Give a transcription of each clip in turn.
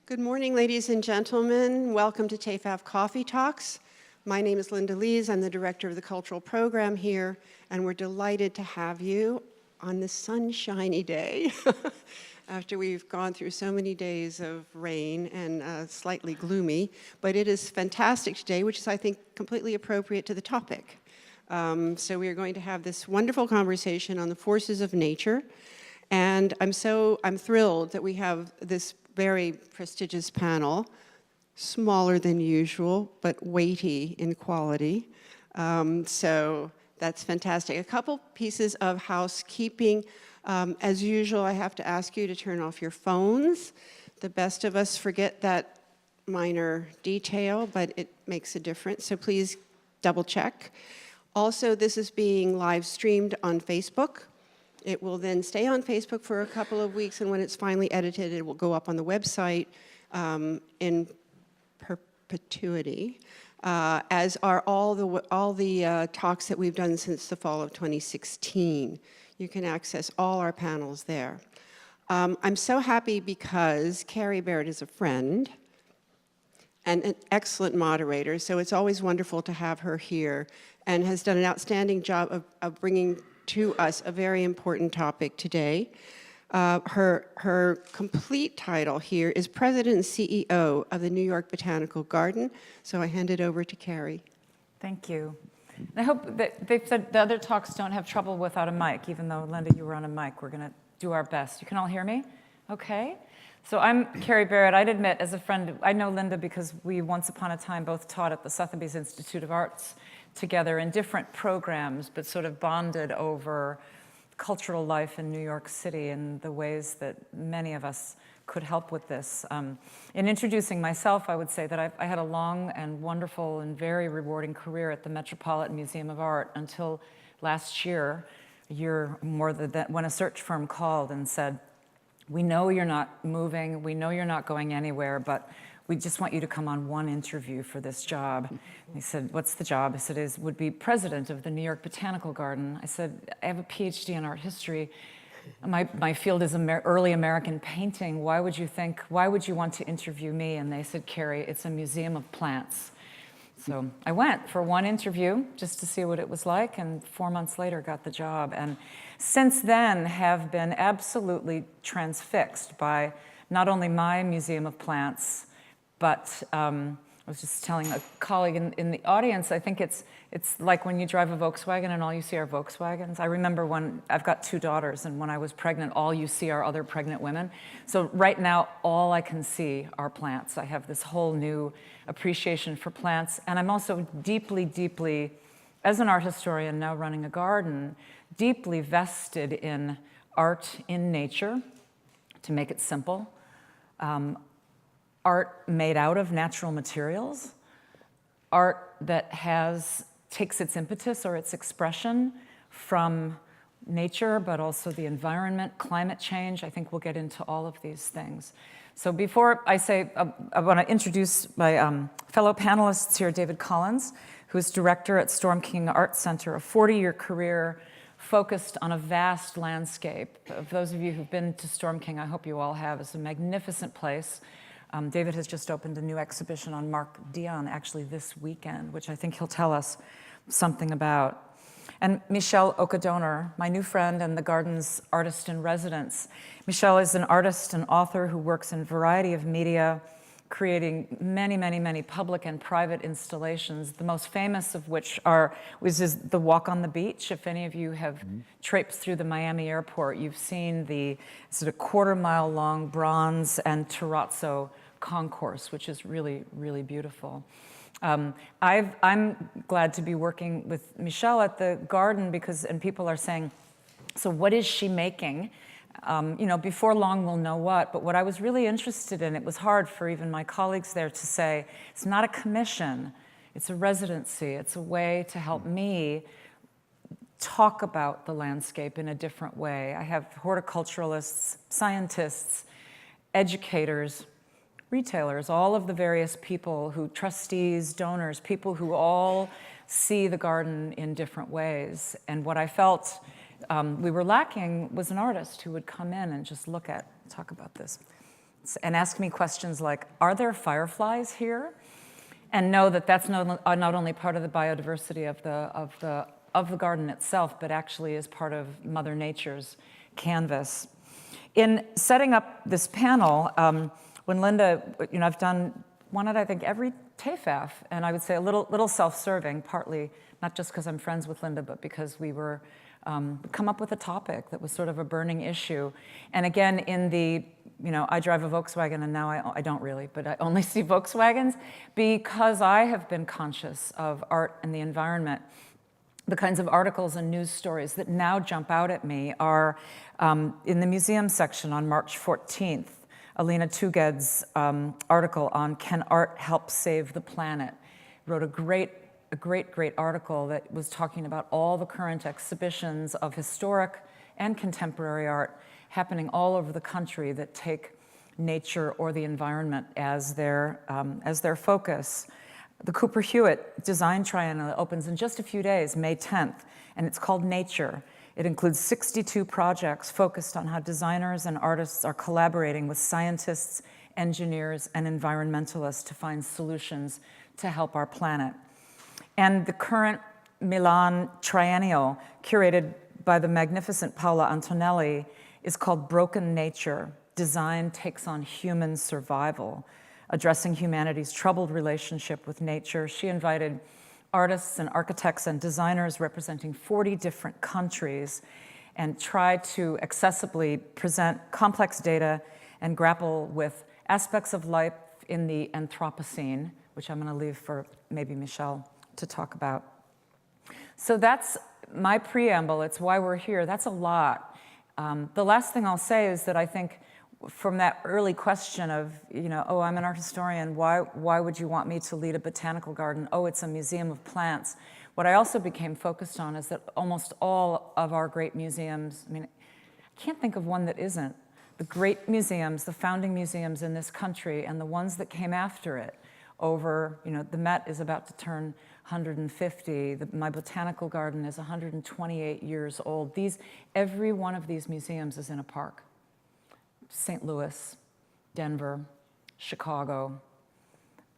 Good morning, ladies and gentlemen. Welcome to TEFAF Coffee Talks. My name is Linda Lees. I'm the director of the cultural program here, and we're delighted to have you on this sunshiny day after we've gone through so many days of rain and slightly gloomy. But it is fantastic today, which is, I think, completely appropriate to the topic. So we are going to have this wonderful conversation on the forces of nature. And I'm thrilled that we have this very prestigious panel, smaller than usual, but weighty in quality. So that's fantastic. A couple pieces of housekeeping. As usual, I have to ask you to turn off your phones. The best of us forget that minor detail, but it makes a difference, so please double check. Also, this is being live streamed on Facebook. It will then stay on Facebook for a couple of weeks, and when it's finally edited, it will go up on the website in perpetuity, as are all the talks that we've done since the fall of 2016. You can access all our panels there. I'm so happy because Carrie Barrett is a friend and an excellent moderator, so it's always wonderful to have her here, and has done an outstanding job of bringing to us a very important topic today. Her complete title here is President and CEO of the New York Botanical Garden. So I hand it over to Carrie. Thank you. And I hope that they've said the other talks don't have trouble without a mic, even though, Linda, you were on a mic. We're going to do our best. You can all hear me? Okay. So I'm Carrie Barrett. I'd admit, as a friend, I know Linda because we once upon a time both taught at the Sotheby's Institute of Arts together in different programs, but sort of bonded over cultural life in New York City and the ways that many of us could help with this. In introducing myself, I would say that I had a long and wonderful and very rewarding career at the Metropolitan Museum of Art until last year, a year more than that, when a search firm called and said, "We know you're not moving, we know you're not going anywhere, but we just want you to come on one interview for this job." He said, "What's the job?" I said, "Would be president of the New York Botanical Garden." I said, "I have a PhD in art history. My field is early American painting. Why would you want to interview me?" And they said, "Carrie, it's a museum of plants." So I went for one interview just to see what it was like, and 4 months later got the job. And since then have been absolutely transfixed by not only my museum of plants, but I was just telling a colleague in the audience, I think it's like when you drive a Volkswagen and all you see are Volkswagens. I remember when I've got 2 daughters, and when I was pregnant, all you see are other pregnant women. So right now, all I can see are plants. I have this whole new appreciation for plants, and I'm also deeply, deeply, as an art historian now running a garden, deeply vested in art in nature, to make it simple. Art made out of natural materials, art that takes its impetus or its expression from nature, but also the environment, climate change. I think we'll get into all of these things. So before I say, I want to introduce my fellow panelists here, David Collins, who's director at Storm King Art Center, a 40-year career focused on a vast landscape. Of those of you who've been to Storm King, I hope you all have. It's a magnificent place. David has just opened a new exhibition on Mark Dion, actually this weekend, which I think he'll tell us something about. And Michelle Okadonor, my new friend and the garden's artist in residence. Michelle is an artist and author who works in a variety of media, creating many, many, many public and private installations, the most famous of which is the Walk on the Beach. If any of you have traipsed through the Miami airport, you've seen the sort of quarter-mile long bronze and terrazzo concourse, which is really, really beautiful. I'm glad to be working with Michelle at the garden and people are saying, so what is she making? Before long we'll know what, but what I was really interested in, it was hard for even my colleagues there to say, it's not a commission, it's a residency, it's a way to help me talk about the landscape in a different way. I have horticulturalists, scientists, educators, retailers, all of the various people trustees, donors, people who all see the garden in different ways. And what I felt we were lacking was an artist who would come in and just talk about this. and ask me questions like, are there fireflies here? And know that that's not only part of the biodiversity of the garden itself, but actually is part of Mother Nature's canvas. In setting up this panel, when Linda, I've done one at, I think, every TEFAF, and I would say a little self-serving, partly not just because I'm friends with Linda, but because we were come up with a topic that was sort of a burning issue. And again, in the, I drive a Volkswagen, and now I don't really, but I only see Volkswagens because I have been conscious of art and the environment. The kinds of articles and news stories that now jump out at me are in the museum section on March 14th, Alina Tuged's article on Can Art Help Save the Planet? Wrote a great article that was talking about all the current exhibitions of historic and contemporary art happening all over the country that take nature or the environment as their focus. The Cooper Hewitt Design Triennial opens in just a few days, May 10th, and it's called Nature. It includes 62 projects focused on how designers and artists are collaborating with scientists, engineers, and environmentalists to find solutions to help our planet. And the current Milan Triennial, curated by the magnificent Paola Antonelli, is called Broken Nature: Design Takes on Human Survival, addressing humanity's troubled relationship with nature. She invited artists and architects and designers representing 40 different countries and tried to accessibly present complex data and grapple with aspects of life in the Anthropocene, which I'm going to leave for maybe Michelle to talk about. So that's my preamble. It's why we're here. That's a lot. The last thing I'll say is that I think from that early question of, oh, I'm an art historian, why would you want me to lead a botanical garden? Oh, it's a museum of plants. What I also became focused on is that almost all of our great museums, I can't think of one that isn't. The great museums, the founding museums in this country, and the ones that came after it over, the Met is about to turn 150. My botanical garden is 128 years old. Every one of these museums is in a park. St. Louis, Denver, Chicago,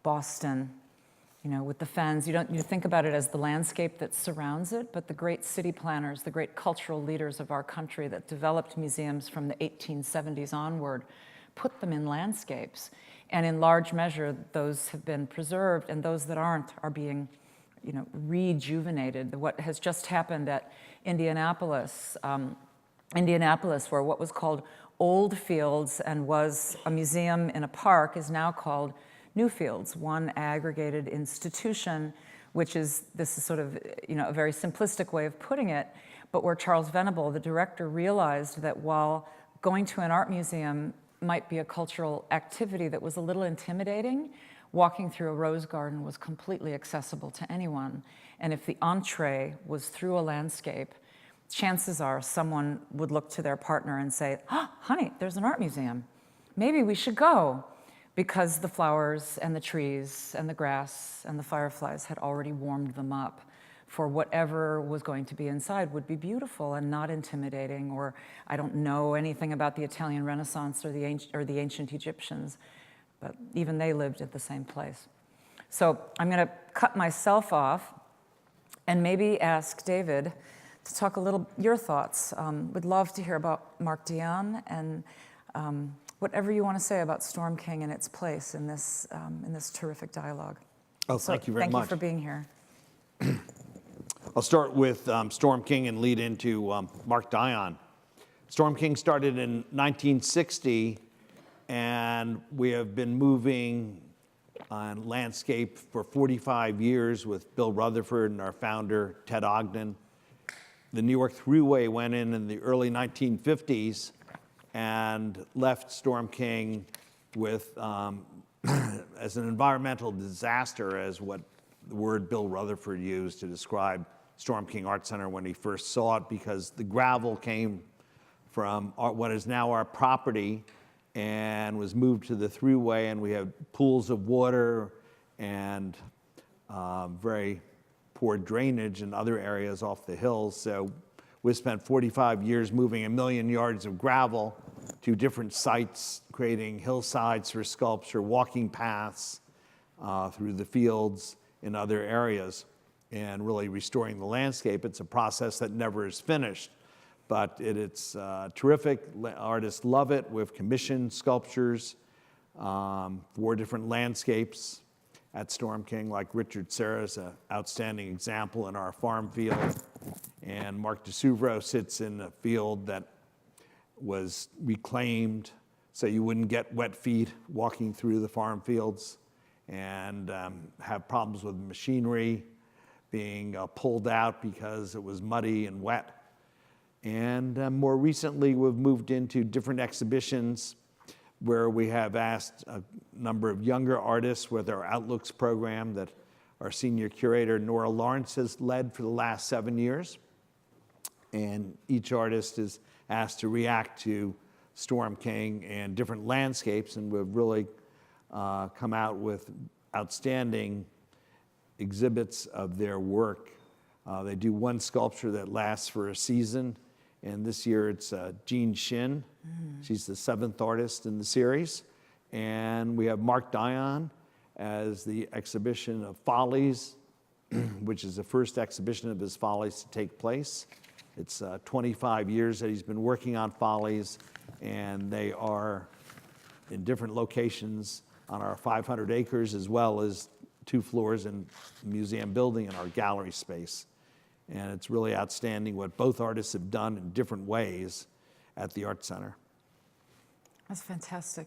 Boston, with the fens. You think about it as the landscape that surrounds it, but the great city planners, the great cultural leaders of our country that developed museums from the 1870s onward, put them in landscapes. And in large measure, those have been preserved, and those that aren't are being, rejuvenated. What has just happened at Indianapolis, where what was called Old Fields and was a museum in a park is now called New Fields, one aggregated institution, this is sort of, a very simplistic way of putting it, but where Charles Venable, the director, realized that while going to an art museum might be a cultural activity that was a little intimidating, walking through a rose garden was completely accessible to anyone. And if the entree was through a landscape, chances are someone would look to their partner and say, oh, honey, there's an art museum. Maybe we should go, because the flowers and the trees and the grass and the fireflies had already warmed them up for whatever was going to be inside would be beautiful and not intimidating. Or I don't know anything about the Italian Renaissance or the ancient Egyptians, but even they lived at the same place. So I'm going to cut myself off and maybe ask David to talk a little, your thoughts. Would love to hear about Mark Dion and whatever you want to say about Storm King and its place in this terrific dialogue. Oh, thank you very much. Thank you for being here. I'll start with Storm King and lead into Mark Dion. Storm King started in 1960, and we have been moving on landscape for 45 years with Bill Rutherford and our founder, Ted Ogden. The New York Thruway went in the early 1950s and left Storm King with, as an environmental disaster, as what the word Bill Rutherford used to describe Storm King Art Center when he first saw it, because the gravel came from what is now our property and was moved to the Thruway, and we have pools of water and very poor drainage in other areas off the hills. So we spent 45 years moving 1 million yards of gravel to different sites, creating hillsides for sculpture, walking paths through the fields in other areas, and really restoring the landscape. It's a process that never is finished, but it's terrific. Artists love it. We've commissioned sculptures for different landscapes at Storm King, like Richard Serra's an outstanding example in our farm field. And Mark DeSuvro sits in a field that was reclaimed so you wouldn't get wet feet walking through the farm fields and have problems with machinery being pulled out because it was muddy and wet. And more recently, we've moved into different exhibitions where we have asked a number of younger artists with our Outlooks program that our senior curator, Nora Lawrence, has led for the last 7 years. And each artist is asked to react to Storm King and different landscapes, and we've really come out with outstanding exhibits of their work. They do one sculpture that lasts for a season, and this year it's Jean Shin. She's the 7th artist in the series. And we have Mark Dion as the exhibition of Follies, which is the first exhibition of his Follies to take place. It's 25 years that he's been working on Follies, and they are in different locations on our 500 acres, as well as 2 floors in the museum building and our gallery space. And it's really outstanding what both artists have done in different ways at the Art Center. That's fantastic.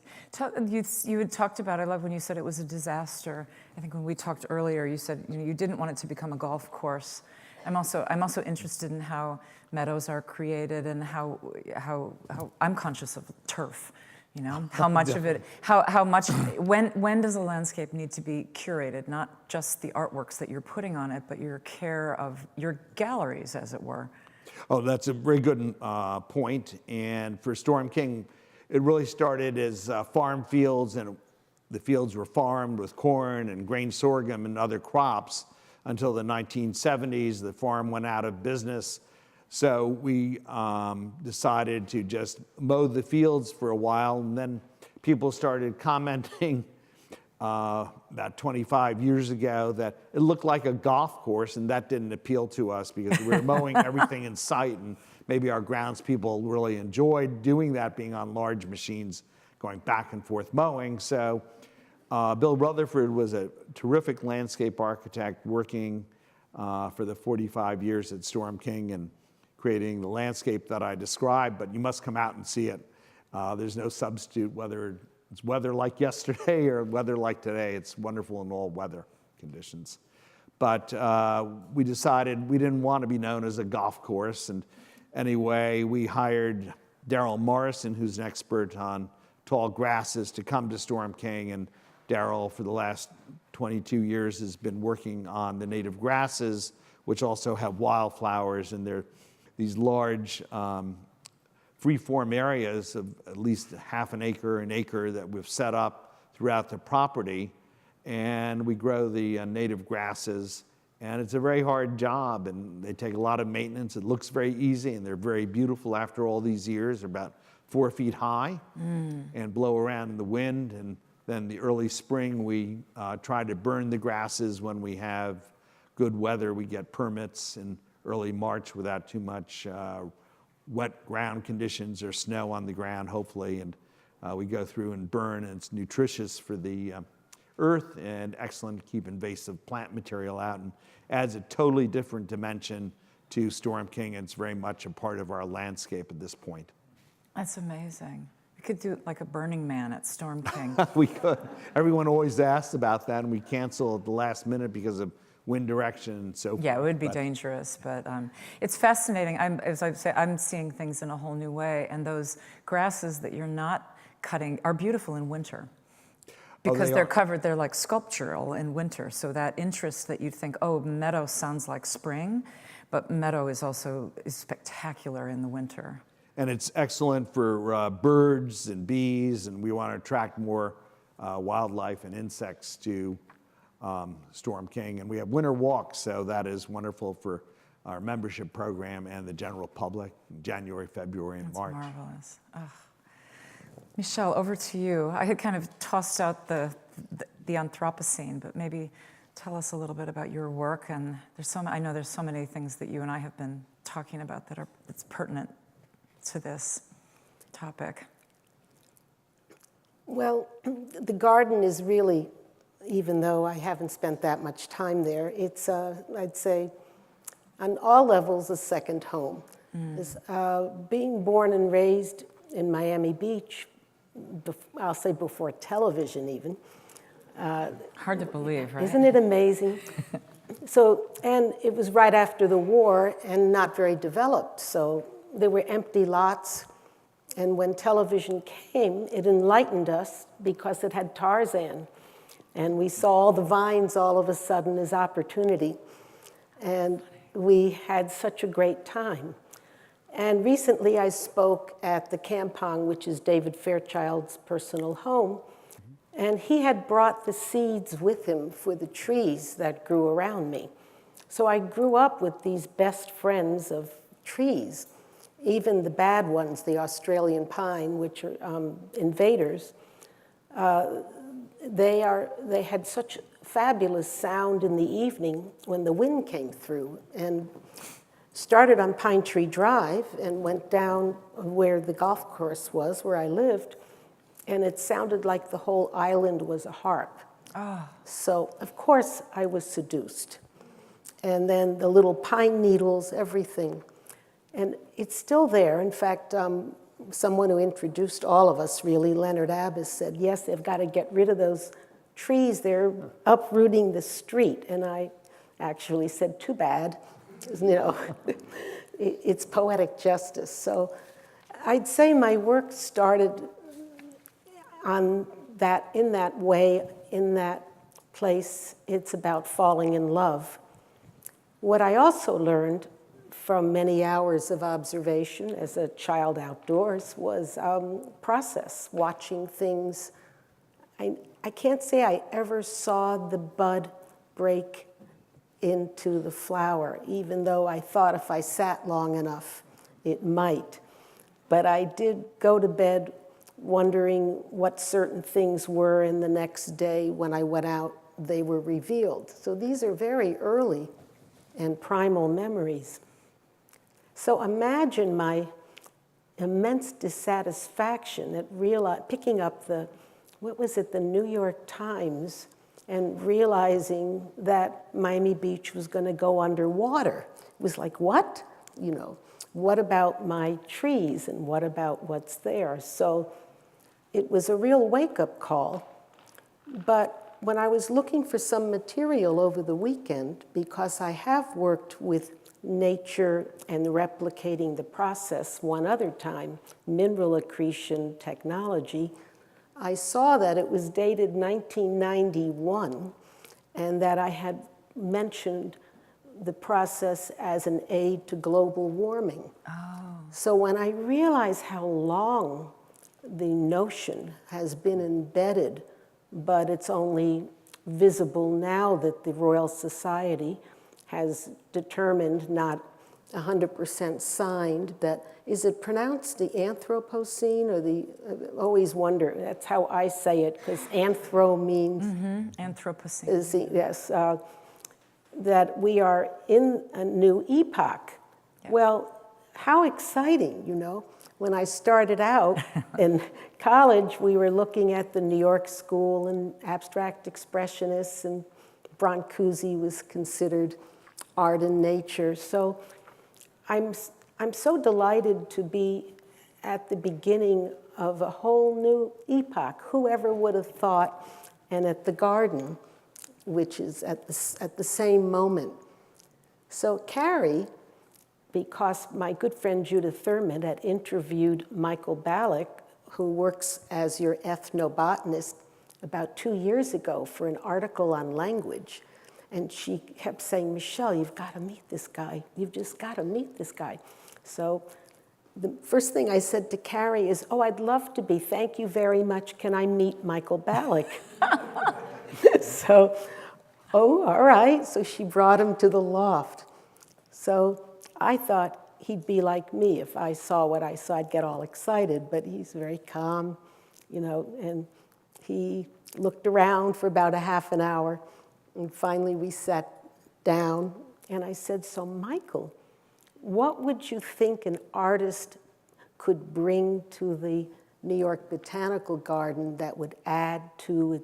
You had talked about, I love when you said it was a disaster. I think when we talked earlier, you said you didn't want it to become a golf course. I'm also interested in how meadows are created and how I'm conscious of turf. How much of it, how much, when does a landscape need to be curated? Not just the artworks that you're putting on it, but your care of your galleries, as it were. Oh, that's a very good point. And for Storm King, it really started as farm fields, and the fields were farmed with corn and grain sorghum and other crops until the 1970s. The farm went out of business. So we decided to just mow the fields for a while, and then people started commenting about 25 years ago that it looked like a golf course, and that didn't appeal to us because we were mowing everything in sight, and maybe our groundspeople really enjoyed doing that, being on large machines, going back and forth mowing. So Bill Rutherford was a terrific landscape architect working for the 45 years at Storm King and creating the landscape that I described, but you must come out and see it. There's no substitute, whether it's weather like yesterday or weather like today. It's wonderful in all weather conditions. But we decided we didn't want to be known as a golf course, and anyway, we hired Daryl Morrison, who's an expert on tall grasses, to come to Storm King, and Daryl, for the last 22 years, has been working on the native grasses, which also have wildflowers, and they're these large free-form areas of at least half an acre that we've set up throughout the property, and we grow the native grasses, and it's a very hard job, and they take a lot of maintenance. It looks very easy, and they're very beautiful after all these years. They're about 4 feet high and blow around in the wind, and then the early spring we try to burn the grasses when we have good weather. We get permits in early March without too much wet ground conditions or snow on the ground, hopefully, and we go through and burn, and it's nutritious for the earth and excellent to keep invasive plant material out, and adds a totally different dimension to Storm King, and it's very much a part of our landscape at this point. That's amazing. We could do like a Burning Man at Storm King. We could. Everyone always asks about that, and we cancel at the last minute because of wind direction and so forth. Yeah, it would be dangerous, but it's fascinating. As I say, I'm seeing things in a whole new way, and those grasses that you're not cutting are beautiful in winter because they're covered. They're like sculptural in winter. So that interest that you think, oh, meadow sounds like spring, but meadow is spectacular in the winter. And it's excellent for birds and bees, and we want to attract more wildlife and insects to Storm King. And we have winter walks, so that is wonderful for our membership program and the general public in January, February, and March. That's marvelous. Oh. Michelle, over to you. I had kind of tossed out the Anthropocene, but maybe tell us a little bit about your work. And I know there's so many things that you and I have been talking about that's pertinent to this topic. Well, the garden is really, even though I haven't spent that much time there, it's, I'd say, on all levels, a second home. Being born and raised in Miami Beach, I'll say before television even. Hard to believe, right? Isn't it amazing? And it was right after the war and not very developed, so there were empty lots. And when television came, it enlightened us because it had Tarzan. And we saw all the vines all of a sudden as opportunity. And we had such a great time. And recently I spoke at the Kampong, which is David Fairchild's personal home. And he had brought the seeds with him for the trees that grew around me. So I grew up with these best friends of trees, even the bad ones, the Australian pine, which are invaders. They had such fabulous sound in the evening when the wind came through, and started on Pine Tree Drive and went down where the golf course was, where I lived, and it sounded like the whole island was a harp. Oh. So, of course, I was seduced. And then the little pine needles, everything. And it's still there. In fact, someone who introduced all of us, really, Leonard Abbas, said, yes, they've got to get rid of those trees. They're uprooting the street. And I actually said, too bad. You know, it's poetic justice. So I'd say my work started in that way, in that place. It's about falling in love. What I also learned from many hours of observation as a child outdoors was process, watching things. I can't say I ever saw the bud break into the flower, even though I thought if I sat long enough, it might. But I did go to bed wondering what certain things were, and the next day when I went out, they were revealed. So these are very early and primal memories. So imagine my immense dissatisfaction at picking up the New York Times, and realizing that Miami Beach was going to go underwater. It was like, what? You know, what about my trees and what about what's there? So it was a real wake-up call. But when I was looking for some material over the weekend, because I have worked with nature and replicating the process one other time, mineral accretion technology, I saw that it was dated 1991 and that I had mentioned the process as an aid to global warming. Oh. So when I realized how long the notion has been embedded, but it's only visible now that the Royal Society has determined, not 100% signed, that, is it pronounced the Anthropocene or the, always wonder, that's how I say it, because anthro means... Anthropocene. Yes, that we are in a new epoch. Yeah. Well, how exciting, you know. When I started out in college, we were looking at the New York School and abstract expressionists, and Brancusi was considered art and nature. So I'm so delighted to be at the beginning of a whole new epoch. Whoever would have thought? And at the garden, which is at the same moment. So Carrie, because my good friend Judith Thurman had interviewed Michael Ballack, who works as your ethnobotanist, about 2 years ago for an article on language. And she kept saying, Michelle, you've got to meet this guy. You've just got to meet this guy. So the first thing I said to Carrie is, oh, I'd love to be. Thank you very much. Can I meet Michael Ballack? So, oh, all right. So she brought him to the loft. So I thought he'd be like me. If I saw what I saw, I'd get all excited. But he's very calm. and he looked around for about a half an hour, and finally we sat down, and I said, so Michael, what would you think an artist could bring to the New York Botanical Garden that would add to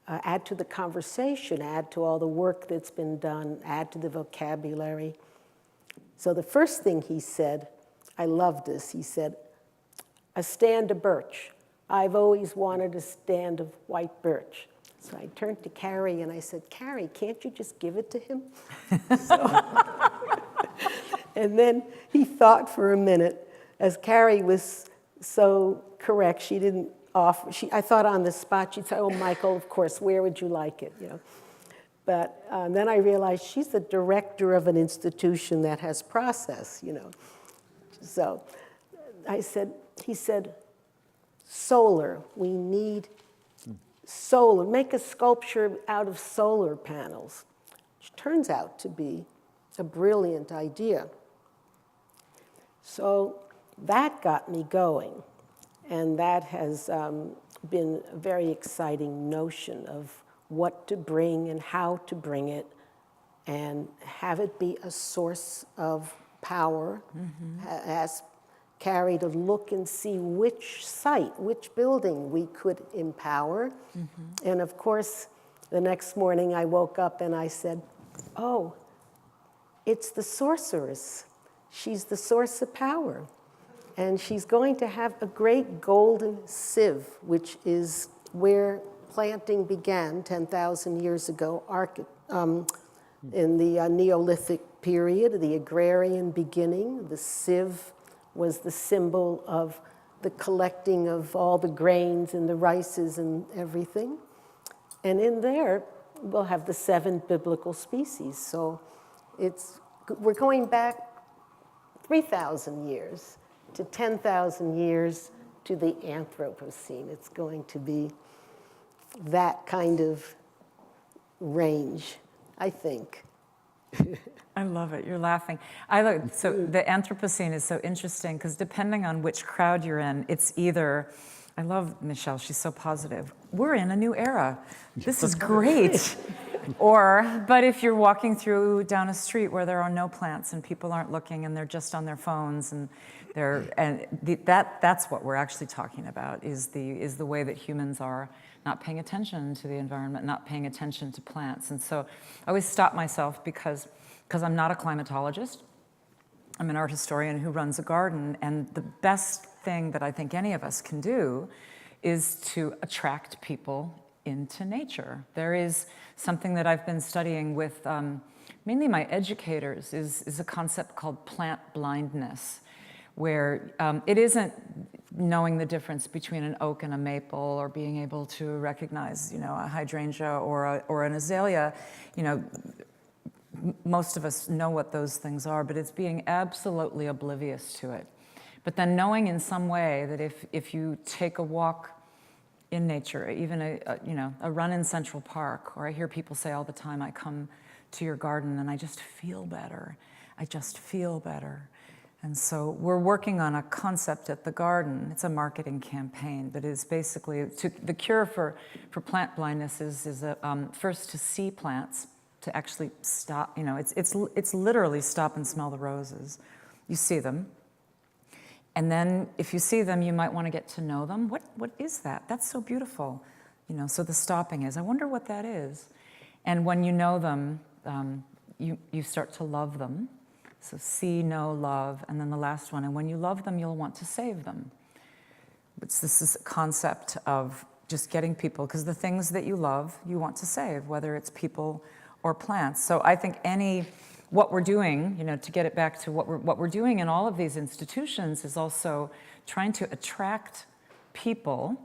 the conversation, add to all the work that's been done, add to the vocabulary? So the first thing he said, I love this, he said, a stand of birch. I've always wanted a stand of white birch. So I turned to Carrie and I said, Carrie, can't you just give it to him? And then he thought for a minute, as Carrie was so correct, she didn't offer, I thought on the spot, she'd say, oh, Michael, of course, where would you like it, But then I realized she's the director of an institution that has process, So he said, solar, we need solar, make a sculpture out of solar panels, which turns out to be a brilliant idea. So that got me going, and that has been a very exciting notion of what to bring and how to bring it, and have it be a source of power. Ask Carrie to look and see which site, which building we could empower. And of course, the next morning I woke up and I said, oh, it's the sorceress. She's the source of power. And she's going to have a great golden sieve, which is where planting began 10,000 years ago, in the Neolithic period, the agrarian beginning. The sieve was the symbol of the collecting of all the grains and the rices and everything. And in there, we'll have the 7 biblical species. So we're going back 3,000 years to 10,000 years to the Anthropocene. It's going to be that kind of range, I think. I love it. You're laughing. So the Anthropocene is so interesting because depending on which crowd you're in, it's either, I love Michelle, she's so positive. We're in a new era. This is great. But if you're walking down a street where there are no plants and people aren't looking and they're just on their phones and that's what we're actually talking about is the way that humans are not paying attention to the environment, not paying attention to plants. And so I always stop myself because I'm not a climatologist. I'm an art historian who runs a garden, and the best thing that I think any of us can do is to attract people into nature. There is something that I've been studying with mainly my educators is a concept called plant blindness, where it isn't knowing the difference between an oak and a maple, or being able to recognize, a hydrangea or an azalea. Most of us know what those things are, but it's being absolutely oblivious to it. But then knowing in some way that if you take a walk in nature, even a run in Central Park, or I hear people say all the time, I come to your garden and I just feel better. I just feel better. And so we're working on a concept at the garden. It's a marketing campaign, but it's basically, the cure for plant blindness is first to see plants, to actually stop, it's literally stop and smell the roses. You see them. And then if you see them, you might want to get to know them. What is that? That's so beautiful. So the stopping is, I wonder what that is. And when you know them, you start to love them. So see, know, love, and then the last one. And when you love them, you'll want to save them. This is a concept of just getting people, because the things that you love, you want to save, whether it's people or plants. So I think what we're doing, to get it back to what we're doing in all of these institutions is also trying to attract people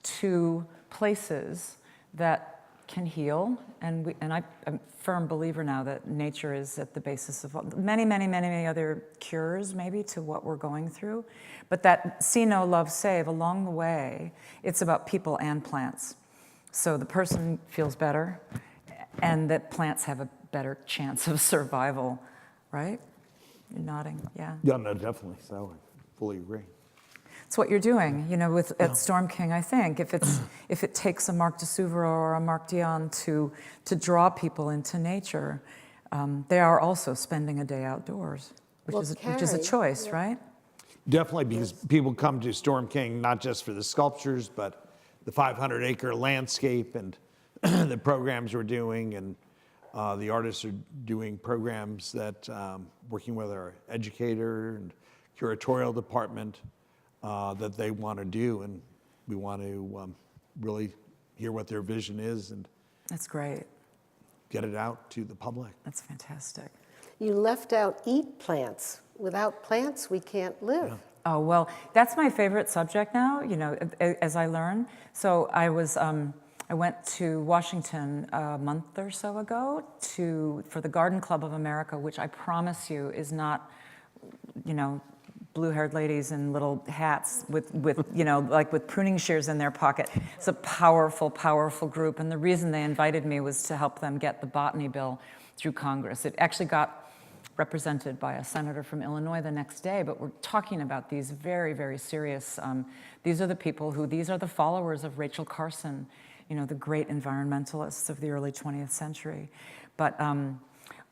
to places that can heal. And I'm a firm believer now that nature is at the basis of many, many, many, many other cures, maybe, to what we're going through. But that see, know, love, save, along the way, it's about people and plants. So the person feels better, and that plants have a better chance of survival, right? You're nodding, yeah. Yeah, no, definitely so. I fully agree. It's what you're doing, at Storm King, I think. If it takes a Marc de Souvero or a Marc Dion to draw people into nature, they are also spending a day outdoors, which is a Carrie, choice, right? Definitely, because people come to Storm King not just for the sculptures, but the 500-acre landscape and the programs we're doing, and the artists are doing programs that, working with our educator and curatorial department, that they want to do, and we want to really hear what their vision is and That's great. get it out to the public. That's fantastic. You left out eat plants. Without plants, we can't live. Oh, well, that's my favorite subject now, as I learn. So I went to Washington a month or so ago for the Garden Club of America, which I promise you is not, blue-haired ladies in little hats with like with pruning shears in their pocket. It's a powerful, powerful group. And the reason they invited me was to help them get the botany bill through Congress. It actually got represented by a senator from Illinois the next day, but we're talking about these very, very serious, these are the followers of Rachel Carson, the great environmentalists of the early 20th century. But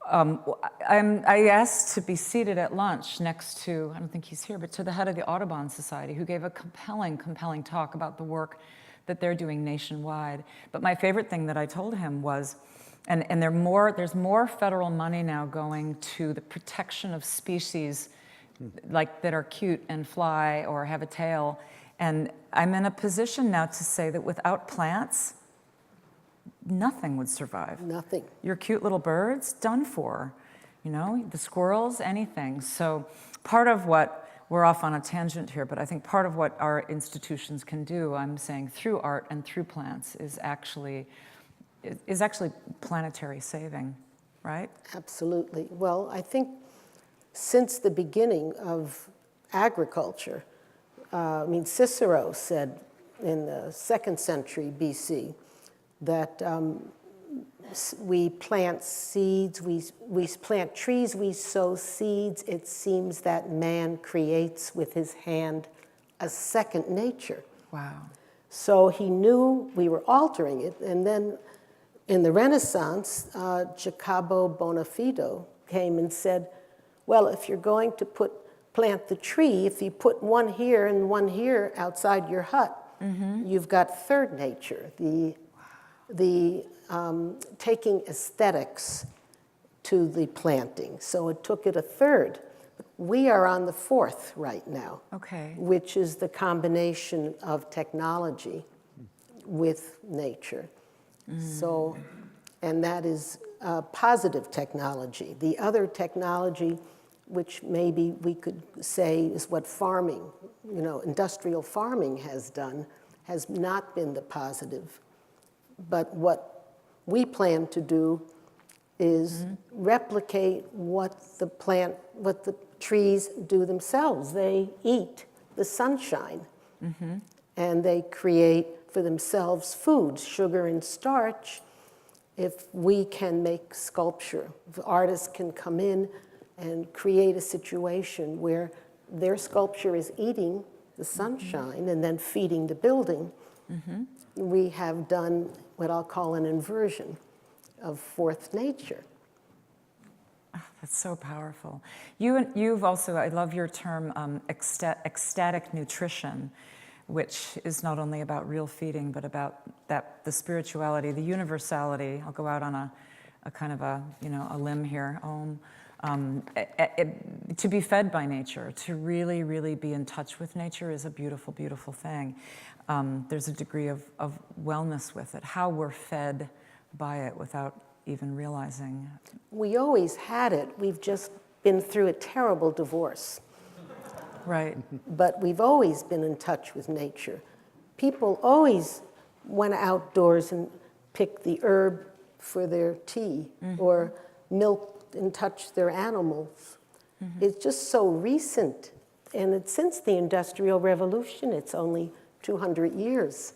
I asked to be seated at lunch next to, I don't think he's here, but to the head of the Audubon Society, who gave a compelling, compelling talk about the work that they're doing nationwide. But my favorite thing that I told him was, and there's more federal money now going to the protection of species like that are cute and fly or have a tail. And I'm in a position now to say that without plants, nothing would survive. Nothing. Your cute little birds, done for. The squirrels, anything. So part of what, we're off on a tangent here, but I think part of what our institutions can do, I'm saying through art and through plants, is actually planetary saving, right? Absolutely. Well, I think since the beginning of agriculture, Cicero said in the 2nd century BC that we plant seeds, we plant trees, we sow seeds. It seems that man creates with his hand a second nature. Wow. So he knew we were altering it, and then in the Renaissance, Jacopo Bonafido came and said, well, if you're going to plant the tree, if you put one here and one here outside your hut, you've got third nature, the taking aesthetics to the planting. So it took it a third. We are on the fourth right now, Okay. which is the combination of technology with nature. So, and that is positive technology. The other technology, which maybe we could say is what farming, industrial farming has done, has not been the positive. But what we plan to do is replicate what the trees do themselves. They eat the sunshine, and they create for themselves foods, sugar and starch. If we can make sculpture, if artists can come in and create a situation where their sculpture is eating the sunshine and then feeding the building, we have done what I'll call an inversion of fourth nature. Oh, that's so powerful. You've also, I love your term, ecstatic nutrition, which is not only about real feeding, but about the spirituality, the universality. I'll go out on a kind of a limb here. To be fed by nature, to really, really be in touch with nature is a beautiful, beautiful thing. There's a degree of wellness with it, how we're fed by it without even realizing. We always had it. We've just been through a terrible divorce. Right. But we've always been in touch with nature. People always went outdoors and picked the herb for their tea or milked and touched their animals. It's just so recent. And it's since the Industrial Revolution, it's only 200 years.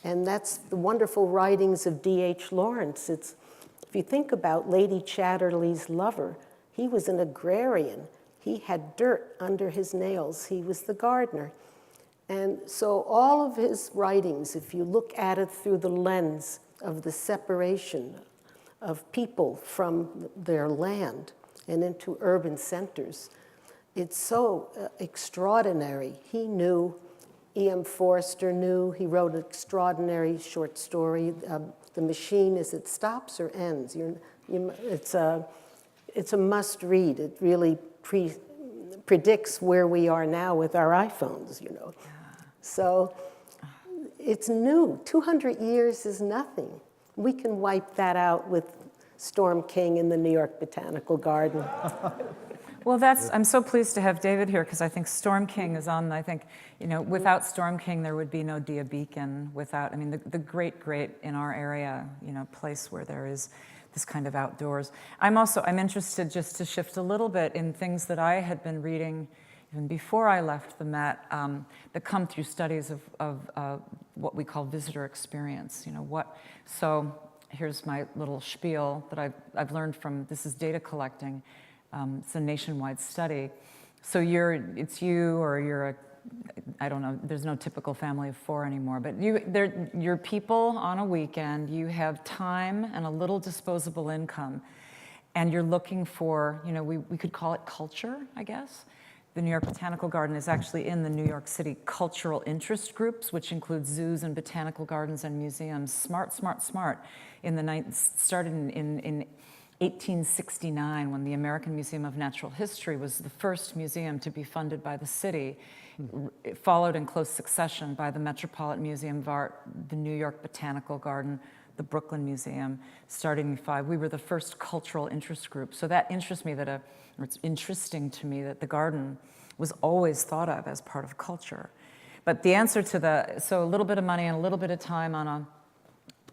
And that's the wonderful writings of D.H. Lawrence. If you think about Lady Chatterley's lover, he was an agrarian. He had dirt under his nails. He was the gardener. And so all of his writings, if you look at it through the lens of the separation of people from their land and into urban centers, it's so extraordinary. He knew, E.M. Forster knew, he wrote an extraordinary short story, The Machine, Is It Stops or Ends? It's a must read. It really predicts where we are now with our iPhones, you know. So it's new. 200 years is nothing. We can wipe that out with Storm King in the New York Botanical Garden. Well, I'm so pleased to have David here because I think Storm King is on, I think, you know, without Storm King, there would be no Dia Beacon without, I mean, the great in our area, you know, place where there is this kind of outdoors. I'm interested just to shift a little bit in things that I had been reading even before I left the Met that come through studies of what we call visitor experience, you know, so here's my little spiel that I've learned from, this is data collecting. It's a nationwide study. So it's you or you're I don't know, there's no typical family of 4 anymore, but you're people on a weekend, you have time and a little disposable income, and you're looking for, you know, we could call it culture, I guess. The New York Botanical Garden is actually in the New York City cultural interest groups, which include zoos and botanical gardens and museums. Smart. Started in 1869, when the American Museum of Natural History was the first museum to be funded by the city, followed in close succession by the Metropolitan Museum of Art, the New York Botanical Garden, the Brooklyn Museum, starting in 5. We were the first cultural interest group. So that interests me or it's interesting to me that the garden was always thought of as part of culture. But the answer to so a little bit of money and a little bit of time on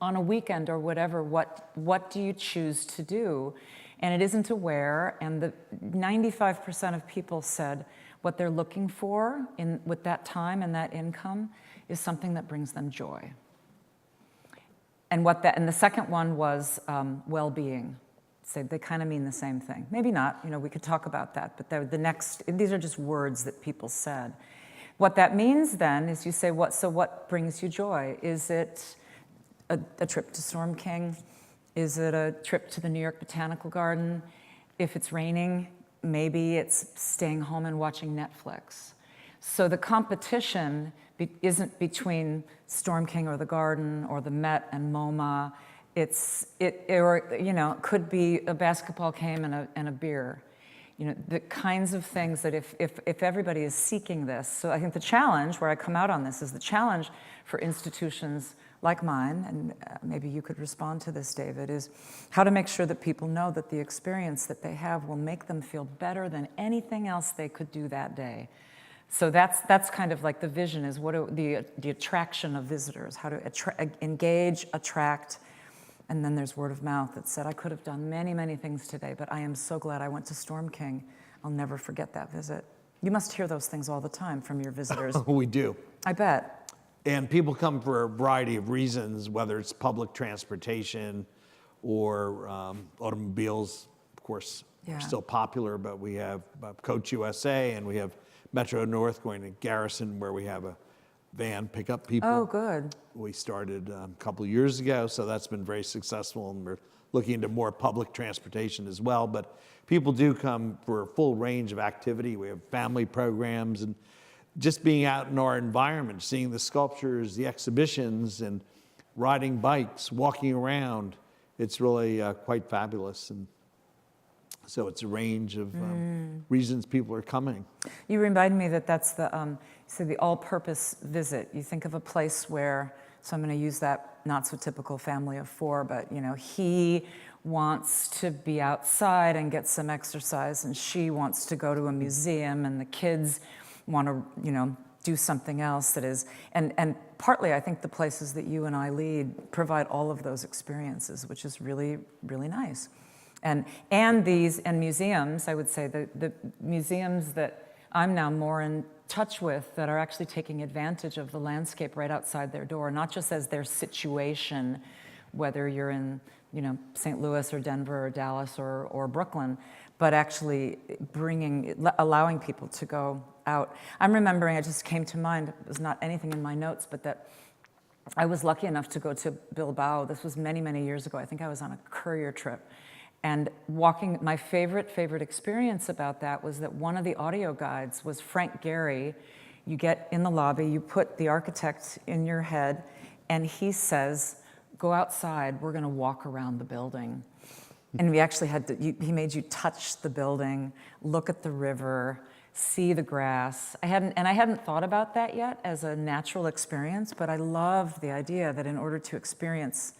a weekend or whatever, what do you choose to do? And it isn't aware, and the 95% of people said what they're looking for with that time and that income is something that brings them joy. And the second one was well-being. So they kind of mean the same thing. Maybe not, you know, we could talk about that, but these are just words that people said. What that means then is you say, what brings you joy? Is it a trip to Storm King? Is it a trip to the New York Botanical Garden? If it's raining, maybe it's staying home and watching Netflix. So the competition isn't between Storm King or the Garden or the Met and MoMA. It could be a basketball game and a beer. You know, the kinds of things that if everybody is seeking this. So I think the challenge, where I come out on this, is the challenge for institutions like mine, and maybe you could respond to this, David, is how to make sure that people know that the experience that they have will make them feel better than anything else they could do that day. So that's kind of like the vision, is the attraction of visitors, how to engage, attract, and then there's word of mouth that said, I could have done many, many things today, but I am so glad I went to Storm King. I'll never forget that visit. You must hear those things all the time from your visitors. We do. I bet. And people come for a variety of reasons, whether it's public transportation or automobiles, of course, are still popular, but we have Coach USA and we have Metro North going to Garrison, where we have a van pick up people. Oh, good. We started a couple of years ago, so that's been very successful, and we're looking into more public transportation as well. But people do come for a full range of activity. We have family programs, and just being out in our environment, seeing the sculptures, the exhibitions, and riding bikes, walking around, it's really quite fabulous. And so it's a range of reasons people are coming. You remind me that's the all-purpose visit. You think of a place where, so I'm going to use that not so typical family of 4, but you know, he wants to be outside and get some exercise, and she wants to go to a museum, and the kids want to, you know, do something else that is, and partly I think the places that you and I lead provide all of those experiences, which is really, really nice. And museums, I would say the museums that I'm now more in touch with that are actually taking advantage of the landscape right outside their door, not just as their situation whether you're in, St. Louis or Denver or Dallas or Brooklyn, but actually allowing people to go out. I'm remembering, it just came to mind, it was not anything in my notes, but that I was lucky enough to go to Bilbao. This was many, many years ago. I think I was on a courier trip. And walking, my favorite experience about that was that one of the audio guides was Frank Gehry. You get in the lobby, you put the architect in your head, and he says, go outside, we're gonna walk around the building. And we actually had to, he made you touch the building, look at the river, see the grass. I hadn't thought about that yet as a natural experience, but I loved the idea that in order to experience,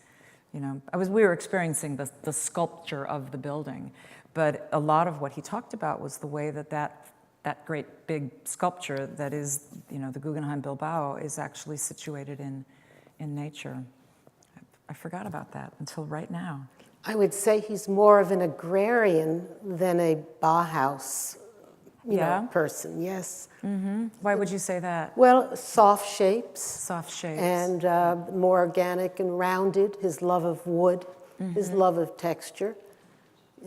we were experiencing the sculpture of the building, but a lot of what he talked about was the way that great big sculpture that is, the Guggenheim Bilbao is actually situated in nature. I forgot about that until right now. I would say he's more of an agrarian than a Bauhaus person, yes. Mm-hmm. Why would you say that? Well, soft shapes. Soft shapes. And more organic and rounded, his love of wood, his love of texture.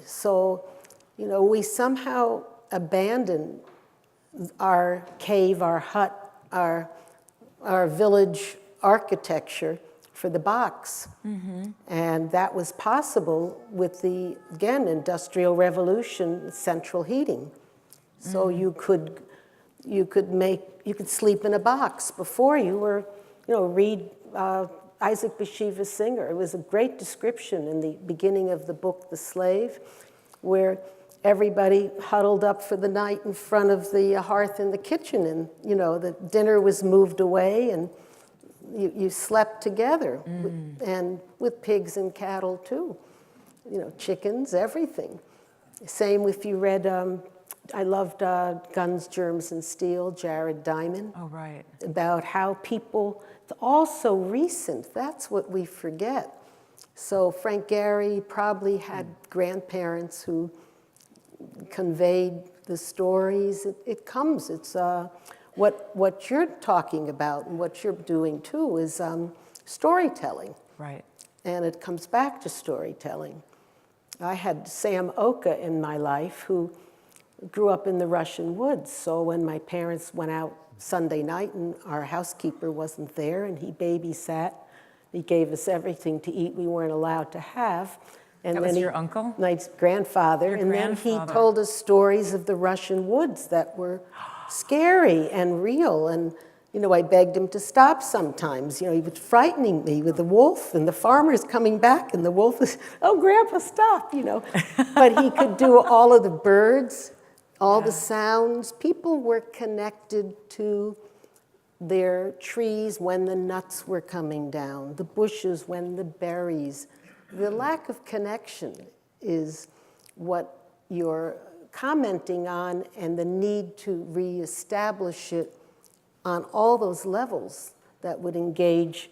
So, we somehow abandoned our cave, our hut, our village architecture for the box. Mm-hmm. And that was possible with the, again, Industrial Revolution, central heating. So you could sleep in a box before you were, read Isaac Bashevis Singer. It was a great description in the beginning of the book, The Slave, where everybody huddled up for the night in front of the hearth in the kitchen, and, the dinner was moved away, and you slept together, and with pigs and cattle too, chickens, everything. Same if you read, I loved Guns, Germs, and Steel, Jared Diamond. Oh, right. About how people, it's all so recent, that's what we forget. So Frank Gehry probably had grandparents who conveyed the stories. It comes, it's what you're talking about and what you're doing too is storytelling. Right. And it comes back to storytelling. I had Sam Oka in my life who grew up in the Russian woods. So when my parents went out Sunday night and our housekeeper wasn't there and he babysat, he gave us everything to eat we weren't allowed to have. And that then was your uncle? My grandfather. Your and grandfather. Then he told us stories of the Russian woods that were scary and real. And, I begged him to stop sometimes. He was frightening me with the wolf and the farmer's coming back and the wolf is, oh, Grandpa, stop, But he could do all of the birds, all the sounds. People were connected to their trees when the nuts were coming down, the bushes when the berries. The lack of connection is what you're commenting on, and the need to reestablish it on all those levels that would engage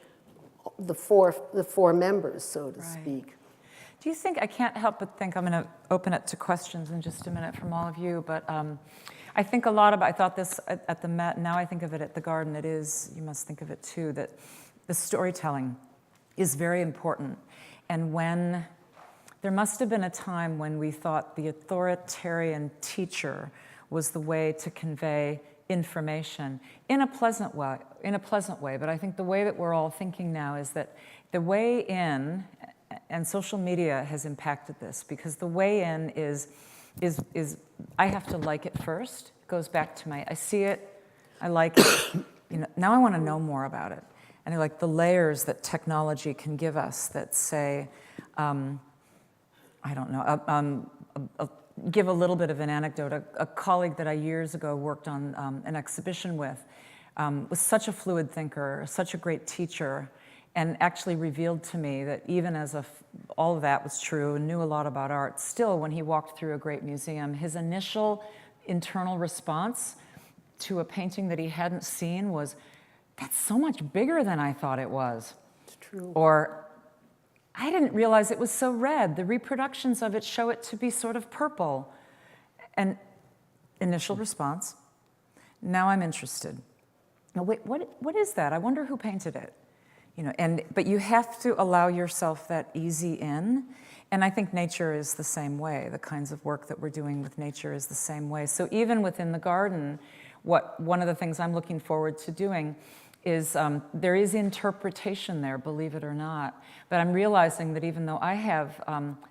the four members, so to speak. Do you think, I can't help but think, I'm going to open it to questions in just a minute from all of you, but I think a lot about, I thought this at the Met, now I think of it at the Garden, it is, you must think of it too, that the storytelling is very important. And when, there must have been a time when we thought the authoritarian teacher was the way to convey information in a pleasant way, but I think the way that we're all thinking now is that the way in, and social media has impacted this, because the way in is I have to like it first. It goes back to I see it, I like it, now I want to know more about it. And I like the layers that technology can give us that say, I don't know, give a little bit of an anecdote. A colleague that I years ago worked on an exhibition with was such a fluid thinker, such a great teacher, and actually revealed to me that even as all of that was true and knew a lot about art, still when he walked through a great museum, his initial internal response to a painting that he hadn't seen was, that's so much bigger than I thought it was. It's true. Or, I didn't realize it was so red. The reproductions of it show it to be sort of purple. And initial response, now I'm interested. Now, wait, what is that? I wonder who painted it. but you have to allow yourself that easy in. And I think nature is the same way. The kinds of work that we're doing with nature is the same way. So even within the garden, one of the things I'm looking forward to doing is there is interpretation there, believe it or not. But I'm realizing that even though I have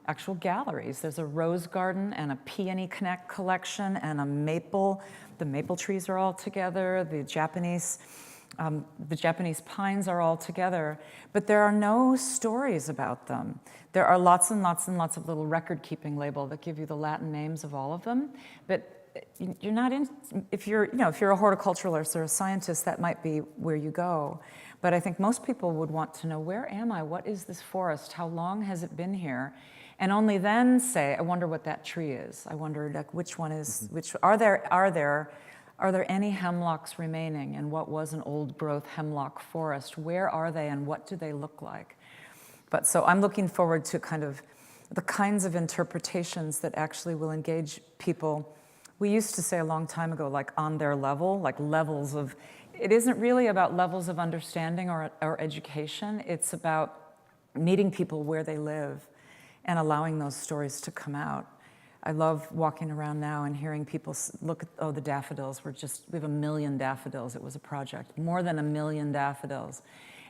actual galleries, there's a rose garden and a peony collection and a maple. The maple trees are all together. The Japanese pines are all together, but there are no stories about them. There are lots and lots and lots of little record-keeping labels that give you the Latin names of all of them, but you're not in. If you're a horticulturalist or a scientist, that might be where you go. But I think most people would want to know, where am I? What is this forest? How long has it been here? And only then say, I wonder what that tree is. I wonder, like, which one is which? Are there any hemlocks remaining? And what was an old-growth hemlock forest? Where are they, and what do they look like? But so I'm looking forward to kind of the kinds of interpretations that actually will engage people. We used to say a long time ago, like on their level, like levels of. It isn't really about levels of understanding or education. It's about meeting people where they live and allowing those stories to come out. I love walking around now and hearing people look at, the daffodils. We have 1 million daffodils. It was a project, more than 1 million daffodils.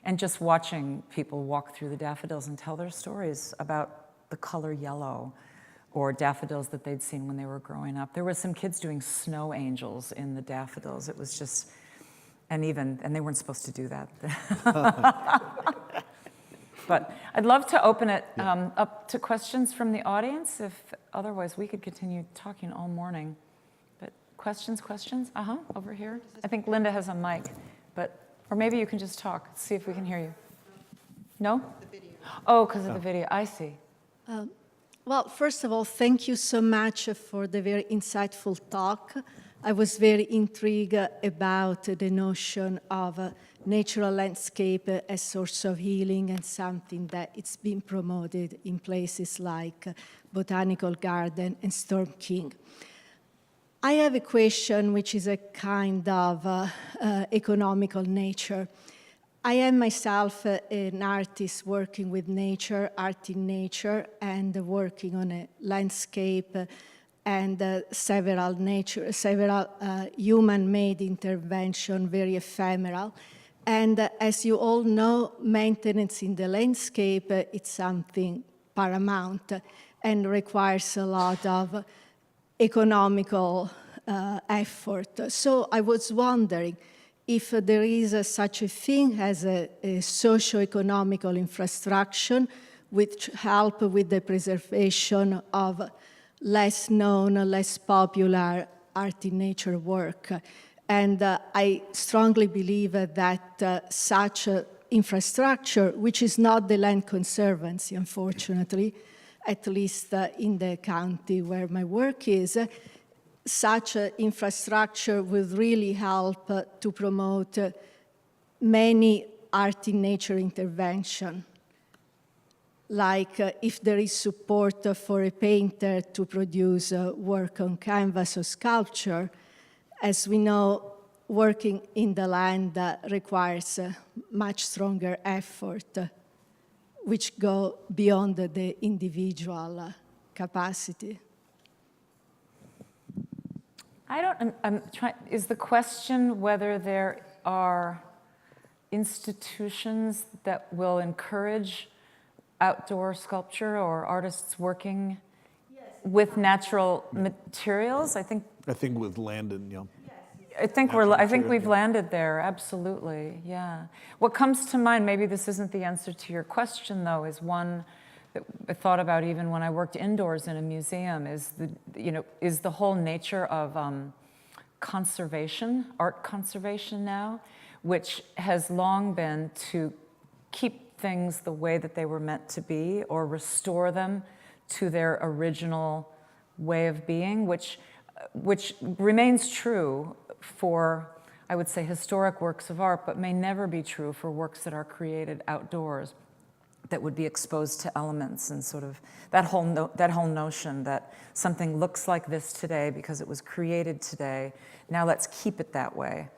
And just watching people walk through the daffodils and tell their stories about the color yellow or daffodils that they'd seen when they were growing up. There were some kids doing snow angels in the daffodils. It was just, and they weren't supposed to do that. But I'd love to open it up to questions from the audience. If otherwise, we could continue talking all morning. But questions? Over here. I think Linda has a mic, or maybe you can just talk. See if we can hear you. No? The video. Oh, because of the video. I see. Well, first of all, thank you so much for the very insightful talk. I was very intrigued about the notion of natural landscape as source of healing and something that it's been promoted in places like Botanical Garden and Storm King. I have a question which is a kind of economical nature. I am myself an artist working with nature, art in nature, and working on a landscape and several human-made intervention, very ephemeral. And as you all know, maintenance in the landscape, it's something paramount and requires a lot of economical effort. So I was wondering if there is such a thing as a socio-economical infrastructure which help with the preservation of less known, less popular art in nature work. And I strongly believe that such infrastructure, which is not the Land Conservancy, unfortunately, at least in the county where my work is, such infrastructure would really help to promote many art in nature intervention. Like if there is support for a painter to produce work on canvas or sculpture, as we know, working in the land requires much stronger effort, which go beyond the individual capacity. Is the question whether there are institutions that will encourage outdoor sculpture or artists working with natural materials? I think with land and, I think we've landed there, absolutely, yeah. What comes to mind, maybe this isn't the answer to your question though, is one that I thought about even when I worked indoors in a museum, is the whole nature of conservation, art conservation now, which has long been to keep things the way that they were meant to be or restore them to their original way of being, which remains true for, I would say, historic works of art, but may never be true for works that are created outdoors that would be exposed to elements and sort of that whole notion that something looks like this today because it was created today. Now let's keep it that way.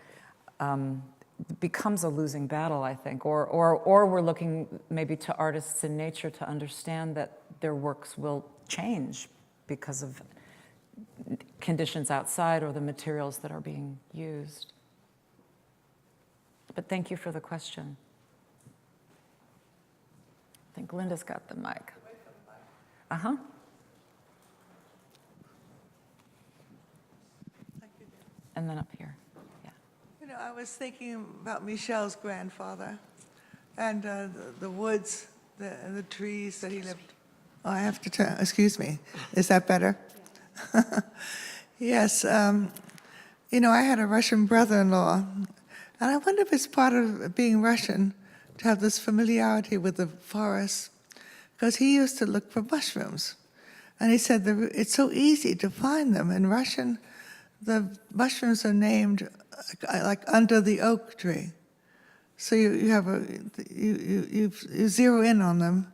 becomes a losing battle, I think, or we're looking maybe to artists in nature to understand that their works will change because of conditions outside or the materials that are being used. But thank you for the question. I think Linda's got the mic. Uh-huh. And then up here. Yeah. You know, I was thinking about Michelle's grandfather and the woods, the trees that he lived. Oh, I have to turn, excuse me. Is that better? Yes. You know, I had a Russian brother-in-law, and I wonder if it's part of being Russian to have this familiarity with the forest, because he used to look for mushrooms. And he said it's so easy to find them. In Russian, the mushrooms are named like under the oak tree. So you have you zero in on them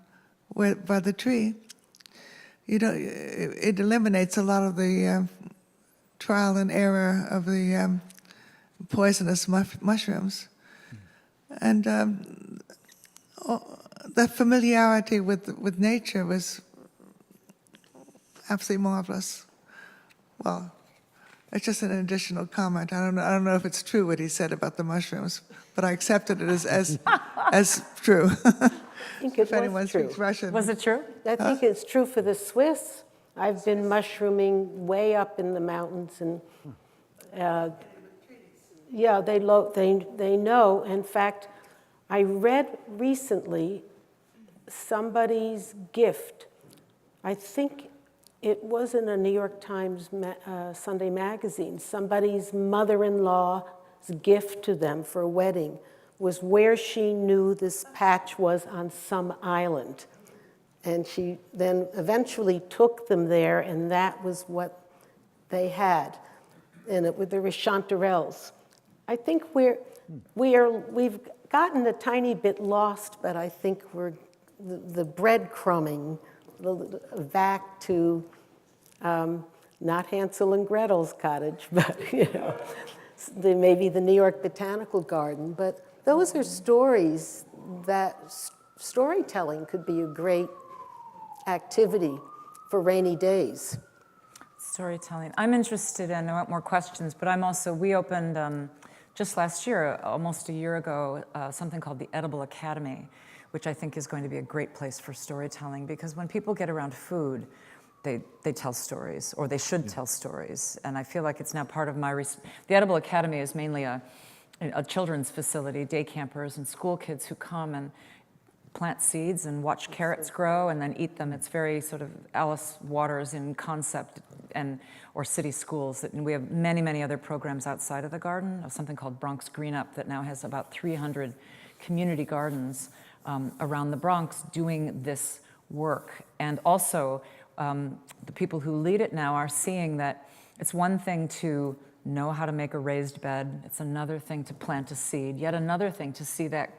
by the tree. You don't. It eliminates a lot of the trial and error of the poisonous mushrooms, and that familiarity with nature was absolutely marvelous. Well, it's just an additional comment. I don't know if it's true what he said about the mushrooms, but I accepted it as true. I think it If anyone was true. speaks Russian. Was it true? I think it's true for the Swiss. I've been mushrooming way up in the mountains, and yeah, they know. In fact, I read recently somebody's gift. I think it was in a New York Times Sunday magazine. Somebody's mother-in-law's gift to them for a wedding was where she knew this patch was on some island. And she then eventually took them there, and that was what they had. And there were chanterelles. I think we've gotten a tiny bit lost, but I think the breadcrumbing back to not Hansel and Gretel's cottage, but maybe the New York Botanical Garden. But those are stories that storytelling could be a great activity for rainy days. Storytelling. I'm interested in, I want more questions, but we opened just last year, almost a year ago, something called the Edible Academy, which I think is going to be a great place for storytelling, because when people get around food, they tell stories, or they should tell stories. And I feel like it's now part of the Edible Academy is mainly a children's facility, day campers and school kids who come and plant seeds and watch carrots grow and then eat them. It's very sort of Alice Waters in concept, or city schools. And we have many, many other programs outside of the garden, something called Bronx Green Up that now has about 300 community gardens around the Bronx doing this work. And also, the people who lead it now are seeing that it's one thing to know how to make a raised bed. It's another thing to plant a seed, yet another thing to see that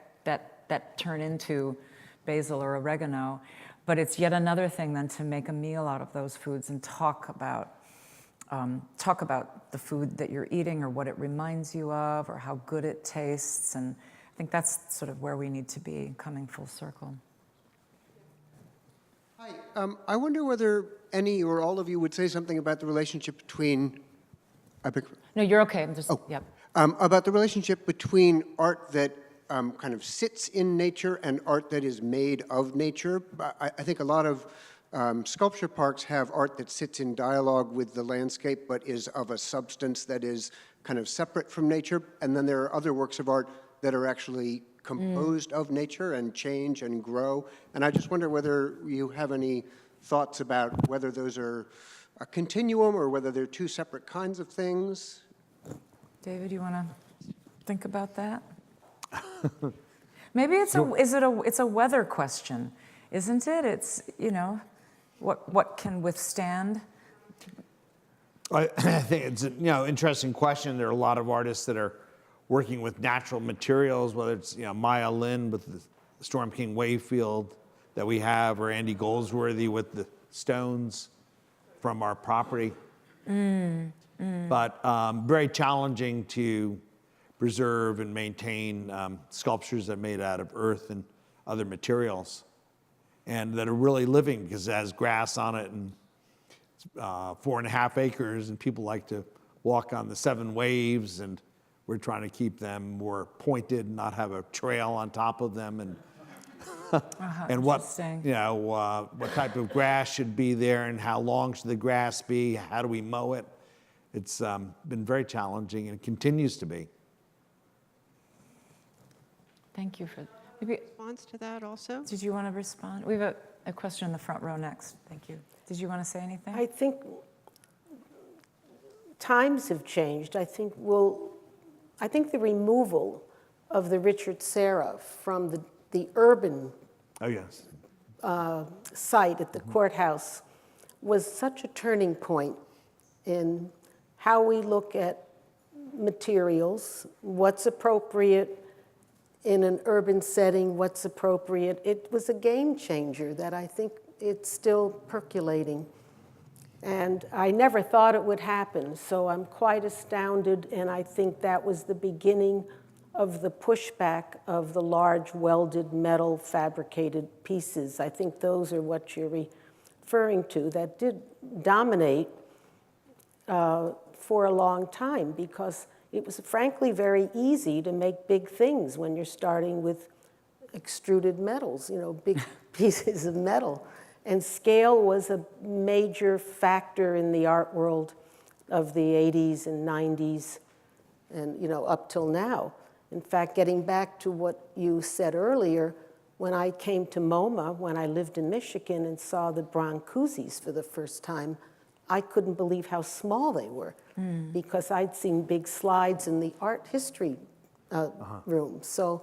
turn into basil or oregano. But it's yet another thing then to make a meal out of those foods and talk about the food that you're eating, or what it reminds you of, or how good it tastes. And I think that's sort of where we need to be, coming full circle. Hi, I wonder whether any or all of you would say something about the relationship between, No, you're okay. I'm just, yep. about the relationship between art that kind of sits in nature and art that is made of nature. I think a lot of sculpture parks have art that sits in dialogue with the landscape, but is of a substance that is kind of separate from nature. And then there are other works of art that are actually composed of nature and change and grow. And I just wonder whether you have any thoughts about whether those are a continuum or whether they're two separate kinds of things. David, you want to think about that? Maybe it's a weather question, isn't it? It's, what can withstand? I think it's an interesting question. There are a lot of artists that are working with natural materials, whether it's Maya Lin with the Storm King wave field that we have, or Andy Goldsworthy with the stones from our property. But very challenging to preserve and maintain sculptures that are made out of earth and other materials, and that are really living because it has grass on it and 4.5 acres, and people like to walk on the 7 waves, and we're trying to keep them more pointed and not have a trail on top of them, and and what Interesting. what type of grass should be there, and how long should the grass be? How do we mow it? It's been very challenging and continues to be. Thank you for, maybe, Response to that also? did you want to respond? We have a question in the front row next. Thank you. Did you want to say anything? I think times have changed. I think the removal of the Richard Serra from the urban Oh, yes. site at the courthouse was such a turning point in how we look at materials, what's appropriate in an urban setting, what's appropriate. It was a game changer that I think it's still percolating. And I never thought it would happen, so I'm quite astounded, and I think that was the beginning of the pushback of the large welded metal fabricated pieces. I think those are what you're referring to, that did dominate for a long time, because it was frankly very easy to make big things when you're starting with extruded metals, big pieces of metal. And scale was a major factor in the art world of the 80s and 90s and up till now. In fact, getting back to what you said earlier, when I came to MoMA, when I lived in Michigan and saw the Brancusis for the first time, I couldn't believe how small they were, because I'd seen big slides in the art history room. So,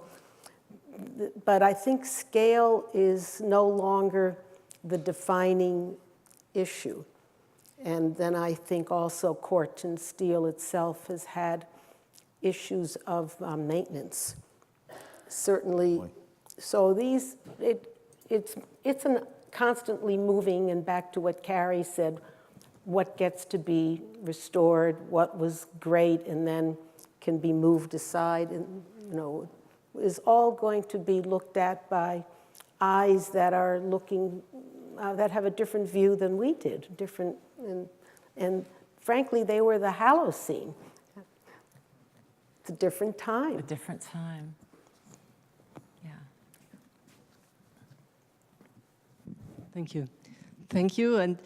but I think scale is no longer the defining issue. And then I think also Corten steel itself has had issues of maintenance. Certainly, so it's constantly moving, and back to what Carrie said, what gets to be restored, what was great, and then can be moved aside, and is all going to be looked at by eyes that are looking, that have a different view than we did, different, and frankly, they were the Holocene. It's a different time. A different time. Yeah. Thank you. Thank you, and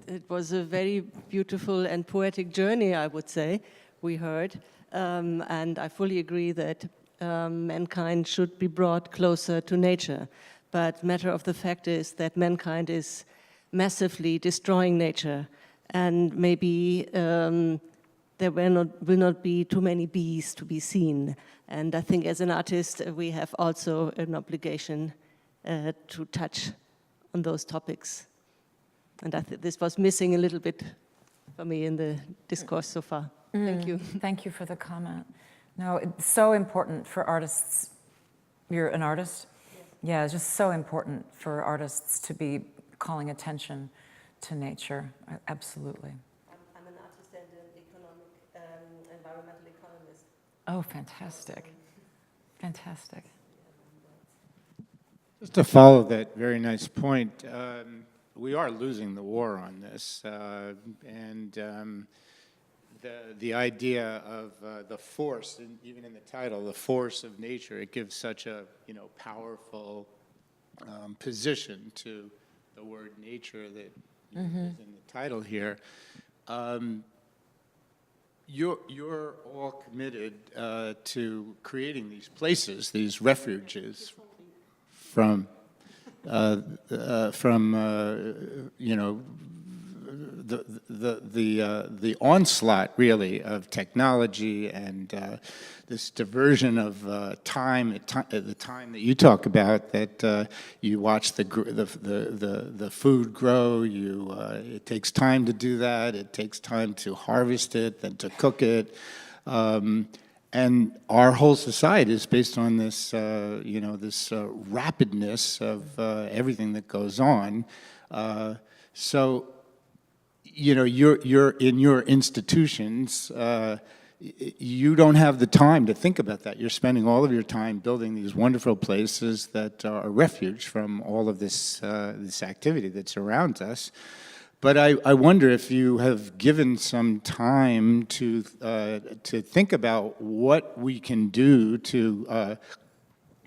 it was a very beautiful and poetic journey, I would say, we heard. And I fully agree that mankind should be brought closer to nature. But matter of the fact is that mankind is massively destroying nature, and maybe there will not be too many bees to be seen. And I think as an artist, we have also an obligation to touch on those topics. And I think this was missing a little bit for me in the discourse so far. Thank you. Thank you for the comment. No, it's so important for artists. You're an artist? Yeah, it's just so important for artists to be calling attention to nature. Absolutely. I'm an artist and an environmental economist. Oh, fantastic. Fantastic. Just to follow that very nice point, we are losing the war on this, and the idea of the force, and even in the title, the force of nature, it gives such a powerful position to the word nature that is in the title here. You're all committed to creating these places, these refuges from the onslaught, really, of technology and this diversion of time at the time that you talk about, that you watch the food grow. It takes time to do that. It takes time to harvest it, then to cook it. And our whole society is based on this, this rapidness of everything that goes on. So, you're in your institutions you don't have the time to think about that. You're spending all of your time building these wonderful places that are a refuge from all of this activity that surrounds us. But I wonder if you have given some time to think about what we can do to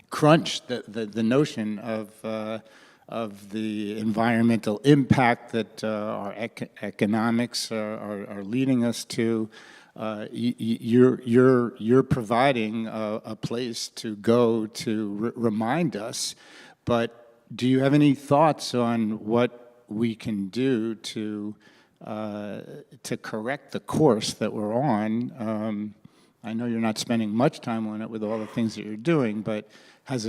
crunch the notion of the environmental impact that our economics are leading us to. You're providing a place to go to remind us, but do you have any thoughts on what we can do to correct the course that we're on? I know you're not spending much time on it with all the things that you're doing, but has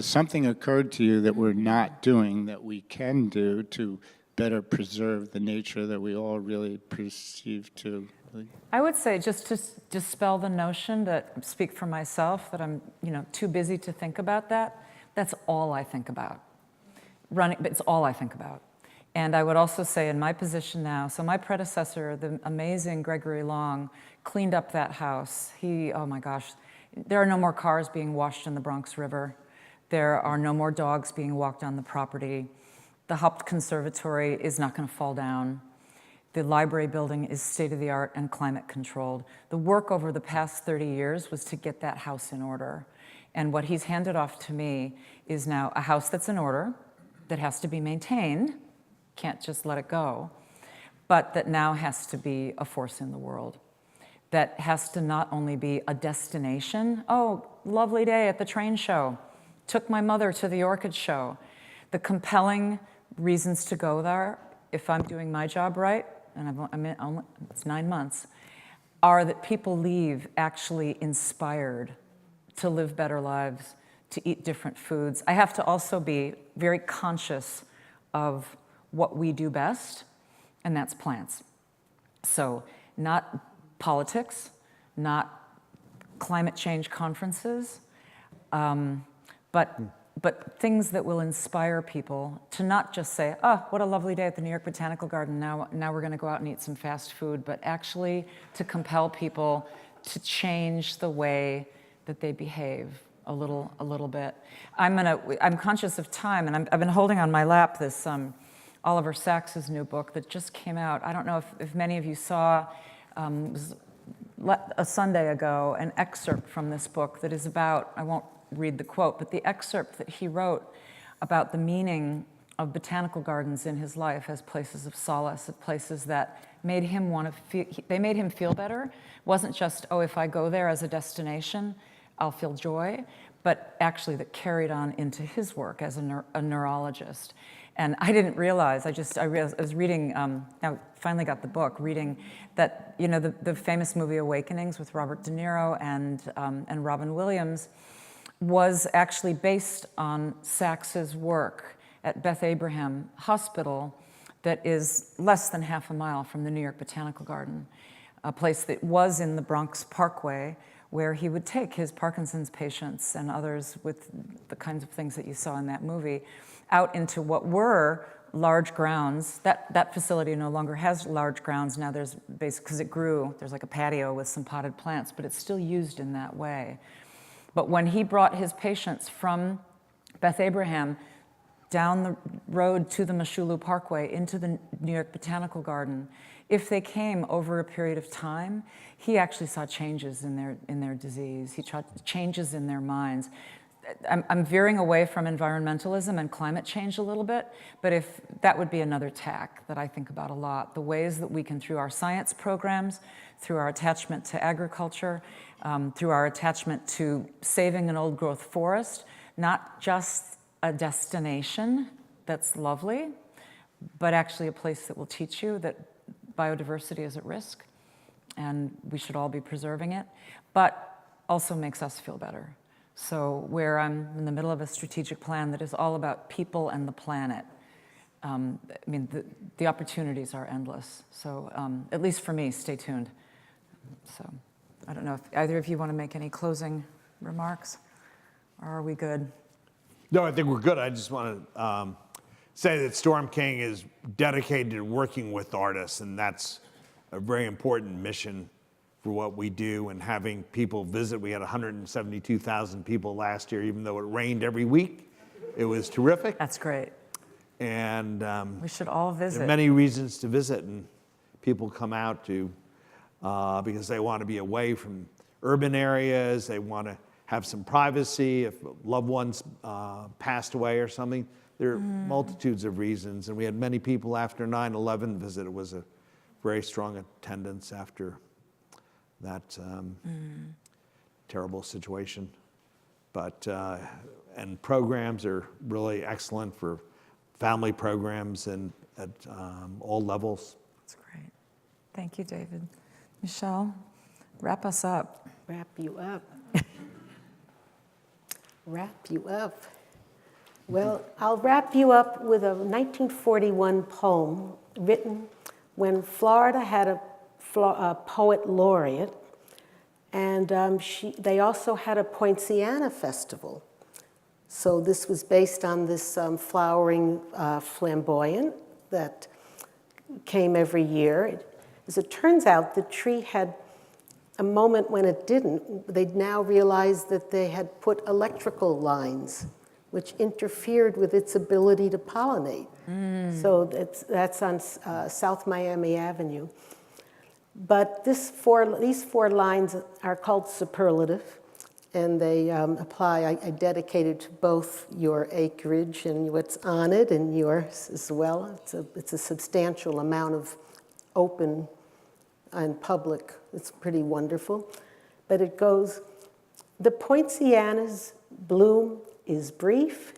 something occurred to you that we're not doing that we can do to better preserve the nature that we all really perceive to? I would say, just to dispel the notion that, speak for myself, that I'm too busy to think about that. That's all I think about. It's all I think about. And I would also say in my position now, so my predecessor, the amazing Gregory Long, cleaned up that house. Oh my gosh, there are no more cars being washed in the Bronx River. There are no more dogs being walked on the property. The Haupt Conservatory is not going to fall down. The library building is state-of-the-art and climate controlled. The work over the past 30 years was to get that house in order. And what he's handed off to me is now a house that's in order, that has to be maintained, can't just let it go, but that now has to be a force in the world. That has to not only be a destination, oh, lovely day at the train show, took my mother to the orchid show. The compelling reasons to go there, if I'm doing my job right, and it's 9 months, are that people leave actually inspired to live better lives, to eat different foods. I have to also be very conscious of what we do best, and that's plants. So not politics, not climate change conferences, but things that will inspire people to not just say, oh, what a lovely day at the New York Botanical Garden, now we're going to go out and eat some fast food, but actually to compel people to change the way that they behave a little bit. I'm conscious of time, and I've been holding on my lap this Oliver Sacks's new book that just came out. I don't know if many of you saw, it was a Sunday ago, an excerpt from this book that is about, I won't read the quote, but the excerpt that he wrote about the meaning of botanical gardens in his life as places of solace, as places that made him they made him feel better. It wasn't just, oh, if I go there as a destination, I'll feel joy, but actually that carried on into his work as a neurologist. And I didn't realize, I was reading, now finally got the book, reading that, the famous movie Awakenings with Robert De Niro and Robin Williams was actually based on Sacks's work at Beth Abraham Hospital that is less than half a mile from the New York Botanical Garden, a place that was in the Bronx Parkway, where he would take his Parkinson's patients and others with the kinds of things that you saw in that movie out into what were large grounds. That facility no longer has large grounds now. There's because it grew, there's like a patio with some potted plants, but it's still used in that way. But when he brought his patients from Beth Abraham down the road to the Moshulu Parkway into the New York Botanical Garden, if they came over a period of time, he actually saw changes in their disease. He saw changes in their minds. I'm veering away from environmentalism and climate change a little bit, but if that would be another tack that I think about a lot, the ways that we can, through our science programs, through our attachment to agriculture, through our attachment to saving an old growth forest, not just a destination that's lovely, but actually a place that will teach you that biodiversity is at risk and we should all be preserving it, but also makes us feel better. So where I'm in the middle of a strategic plan that is all about people and the planet, the opportunities are endless. So at least for me, stay tuned. So I don't know if either of you want to make any closing remarks, or are we good? No, I think we're good. I just want to say that Storm King is dedicated to working with artists, and that's a very important mission for what we do and having people visit. We had 172,000 people last year, even though it rained every week. It was terrific. That's great. And We should all there visit. are many reasons to visit, and people come out to because they want to be away from urban areas. They want to have some privacy if loved ones passed away or something. There are multitudes of reasons, and we had many people after 9/11 visit. It was a very strong attendance after that terrible situation. But and programs are really excellent for family programs and at all levels. That's great. Thank you, David. Michelle, wrap us up. Wrap you up. Wrap you up. Well, I'll wrap you up with a 1941 poem written when Florida had a poet laureate, and they also had a Poinciana festival. So this was based on this flowering flamboyant that came every year. As it turns out, the tree had a moment when it didn't. They'd now realized that they had put electrical lines which interfered with its ability to pollinate. So that's on South Miami Avenue. But these four lines are called superlative, and they apply, I dedicate it to both your acreage and what's on it and yours as well. It's a substantial amount of open and public. It's pretty wonderful. But it goes, the Poinciana's bloom is brief,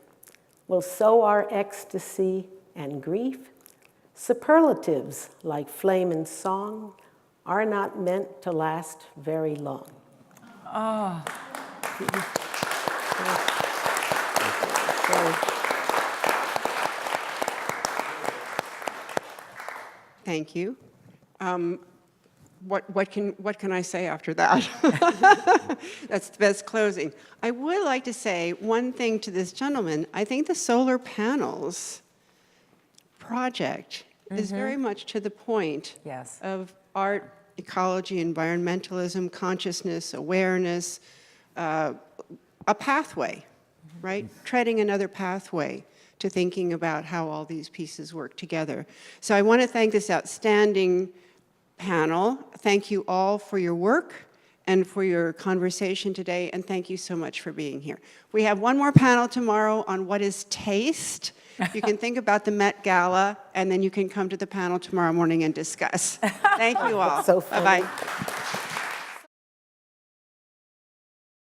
well, so are ecstasy and grief. Superlatives, like flame and song, are not meant to last very long. Oh, Thank you. What can I say after that? That's the best closing. I would like to say one thing to this gentleman. I think the solar panels project is very much to the point Yes. of art, ecology, environmentalism, consciousness, awareness, a pathway, right? Treading another pathway to thinking about how all these pieces work together. So I want to thank this outstanding panel. Thank you all for your work and for your conversation today, and thank you so much for being here. We have one more panel tomorrow on what is taste. You can think about the Met Gala, and then you can come to the panel tomorrow morning and discuss. Thank you all. So funny. Bye-bye.